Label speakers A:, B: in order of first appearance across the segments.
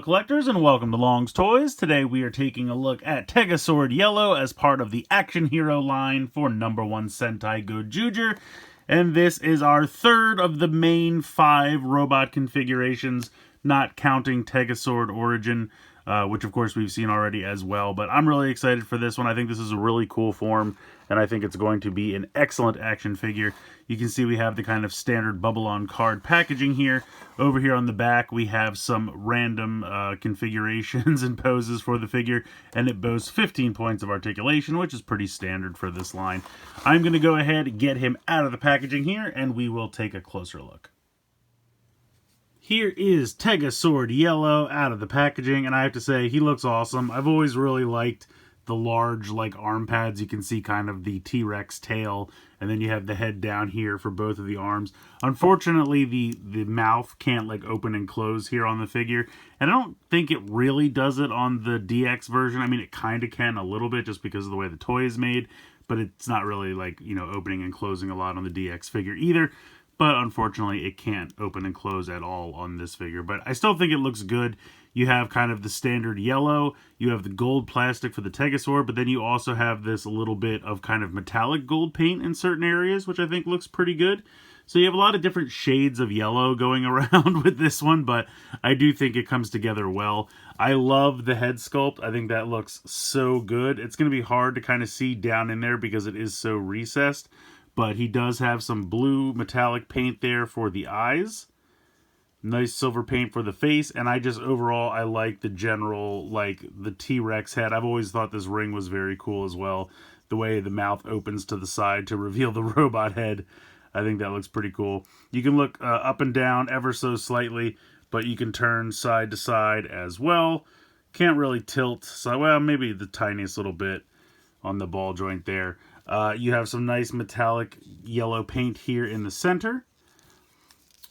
A: collectors, and welcome to Long's Toys. Today we are taking a look at Tega Sword Yellow as part of the Action Hero line for #1 Sentai Gozyuger. And this is our third of the main 5 robot configurations, not counting Tega Sword Origin, which of course we've seen already as well. But I'm really excited for this one. I think this is a really cool form, and I think it's going to be an excellent action figure. You can see we have the kind of standard bubble-on card packaging here. Over here on the back, we have some random configurations and poses for the figure, and it boasts 15 points of articulation, which is pretty standard for this line. I'm going to go ahead and get him out of the packaging here, and we will take a closer look. Here is Tega Sword Yellow out of the packaging, and I have to say, he looks awesome. I've always really liked the large, like, arm pads. You can see kind of the T-Rex tail, and then you have the head down here for both of the arms. Unfortunately, the mouth can't, like, open and close here on the figure, and I don't think it really does it on the DX version. I mean, it kind of can a little bit just because of the way the toy is made, but it's not really, like, you know, opening and closing a lot on the DX figure either. But unfortunately, it can't open and close at all on this figure. But I still think it looks good. You have kind of the standard yellow. You have the gold plastic for the Tega Sword. But then you also have this little bit of kind of metallic gold paint in certain areas, which I think looks pretty good. So you have a lot of different shades of yellow going around with this one. But I do think it comes together well. I love the head sculpt. I think that looks so good. It's going to be hard to kind of see down in there because it is so recessed. But he does have some blue metallic paint there for the eyes. Nice silver paint for the face. And I just, overall, I like the general, like, the T-Rex head. I've always thought this ring was very cool as well. The way the mouth opens to the side to reveal the robot head. I think that looks pretty cool. You can look up and down ever so slightly, but you can turn side to side as well. Can't really tilt. So, well, maybe the tiniest little bit on the ball joint there. You have some nice metallic yellow paint here in the center.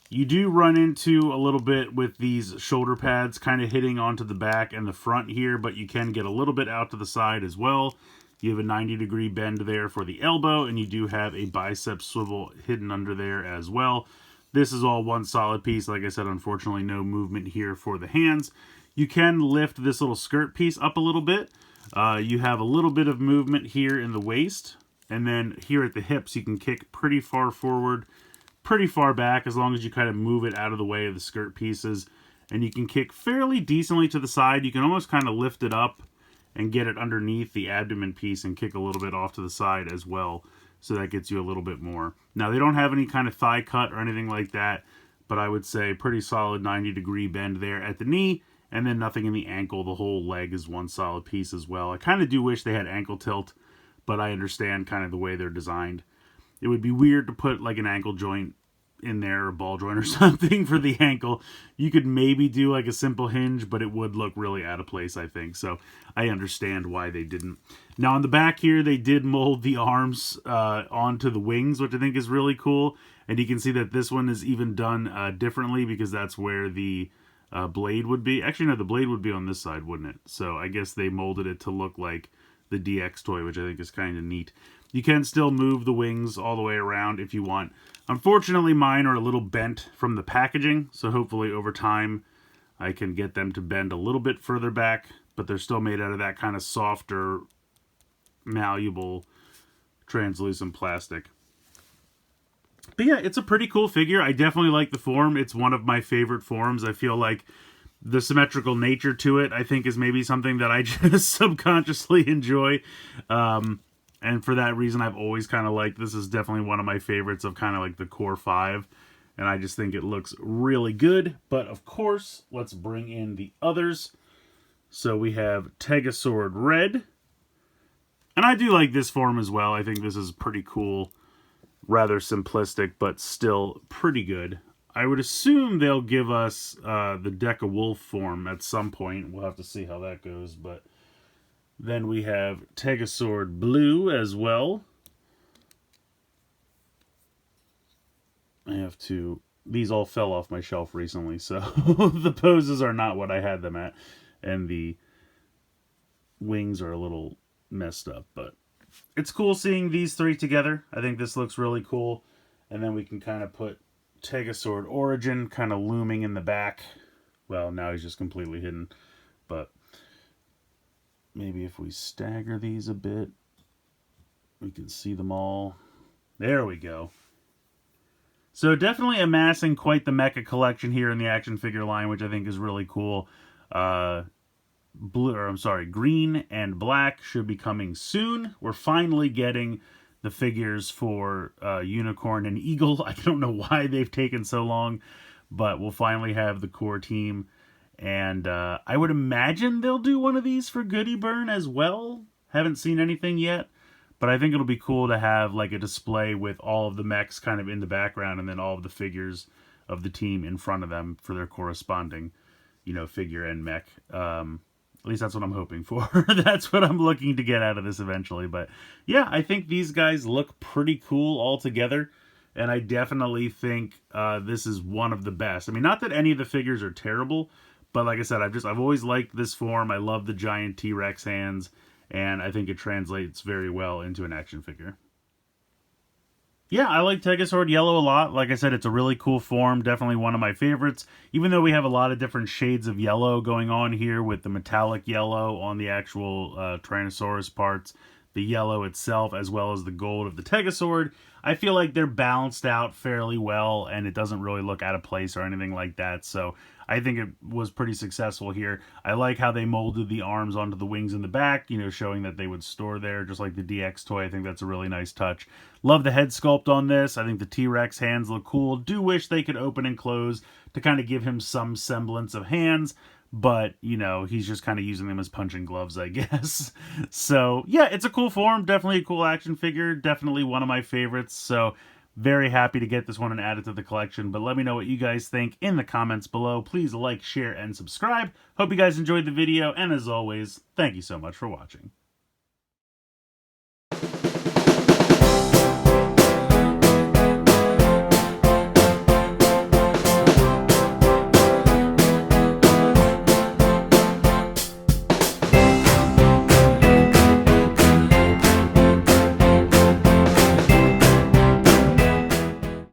A: You do run into a little bit with these shoulder pads kind of hitting onto the back and the front here, but you can get a little bit out to the side as well. You have a 90-degree bend there for the elbow, and you do have a bicep swivel hidden under there as well. This is all one solid piece. Like I said, unfortunately, no movement here for the hands. You can lift this little skirt piece up a little bit. You have a little bit of movement here in the waist. And then here at the hips, you can kick pretty far forward, pretty far back, as long as you kind of move it out of the way of the skirt pieces. And you can kick fairly decently to the side. You can almost kind of lift it up and get it underneath the abdomen piece and kick a little bit off to the side as well. So that gets you a little bit more. Now, they don't have any kind of thigh cut or anything like that, but I would say pretty solid 90-degree bend there at the knee, and then nothing in the ankle. The whole leg is one solid piece as well. I kind of do wish they had ankle tilt, but I understand kind of the way they're designed. It would be weird to put like an ankle joint in there, or a ball joint or something for the ankle. You could maybe do like a simple hinge, but it would look really out of place, I think. So I understand why they didn't. Now on the back here, they did mold the arms onto the wings, which I think is really cool. And you can see that this one is even done differently because that's where the blade would be. Actually, no, the blade would be on this side, wouldn't it? So I guess they molded it to look like the DX toy, which I think is kind of neat. You can still move the wings all the way around if you want. Unfortunately, mine are a little bent from the packaging, so hopefully over time I can get them to bend a little bit further back, but they're still made out of that kind of softer, malleable, translucent plastic. But yeah, it's a pretty cool figure. I definitely like the form. It's one of my favorite forms. I feel like the symmetrical nature to it, I think, is maybe something that I just subconsciously enjoy. And for that reason, I've always kind of liked this. Is definitely one of my favorites of kind of like the core 5. And I just think it looks really good. But of course, let's bring in the others. So we have Tega Sword Red. And I do like this form as well. I think this is pretty cool. Rather simplistic, but still pretty good. I would assume they'll give us the Deca Wolf form at some point. We'll have to see how that goes. But then we have Tega Sword Blue as well. I have to... These all fell off my shelf recently, so the poses are not what I had them at. And the wings are a little messed up, but it's cool seeing these three together. I think this looks really cool. And then we can kind of put Tega Sword Origin kind of looming in the back Well, now he's just completely hidden. But maybe if we stagger these a bit, we can see them all. There we go. So definitely amassing quite the mecha collection here in the action figure line, which I think is really cool. Green and black should be coming soon. We're finally getting the figures for Unicorn and Eagle. I don't know why they've taken so long, but we'll finally have the core team. And I would imagine they'll do one of these for Goody Burn as well. Haven't seen anything yet, but I think it'll be cool to have like a display with all of the mechs kind of in the background and then all of the figures of the team in front of them for their corresponding, figure and mech. At least that's what I'm hoping for. That's what I'm looking to get out of this eventually. But yeah, I think these guys look pretty cool all together. And I definitely think this is one of the best. I mean, not that any of the figures are terrible, but like I said, I've always liked this form. I love the giant T-Rex hands, and I think it translates very well into an action figure. Yeah, I like Tega Yellow a lot. Like I said, it's a really cool form. Definitely one of my favorites. Even though we have a lot of different shades of yellow going on here with the metallic yellow on the actual Tyrannosaurus parts, the yellow itself, as well as the gold of the Tegasword, I feel like they're balanced out fairly well, and it doesn't really look out of place or anything like that. So I think it was pretty successful here. I like how they molded the arms onto the wings in the back, showing that they would store there, just like the DX toy. I think that's a really nice touch. Love the head sculpt on this. I think the T-Rex hands look cool. Do wish they could open and close to kind of give him some semblance of hands. But, he's just kind of using them as punching gloves, I guess. So, yeah, it's a cool form. Definitely a cool action figure. Definitely one of my favorites. So, very happy to get this one and add it to the collection. But let me know what you guys think in the comments below. Please like, share, and subscribe. Hope you guys enjoyed the video. And as always, thank you so much for watching.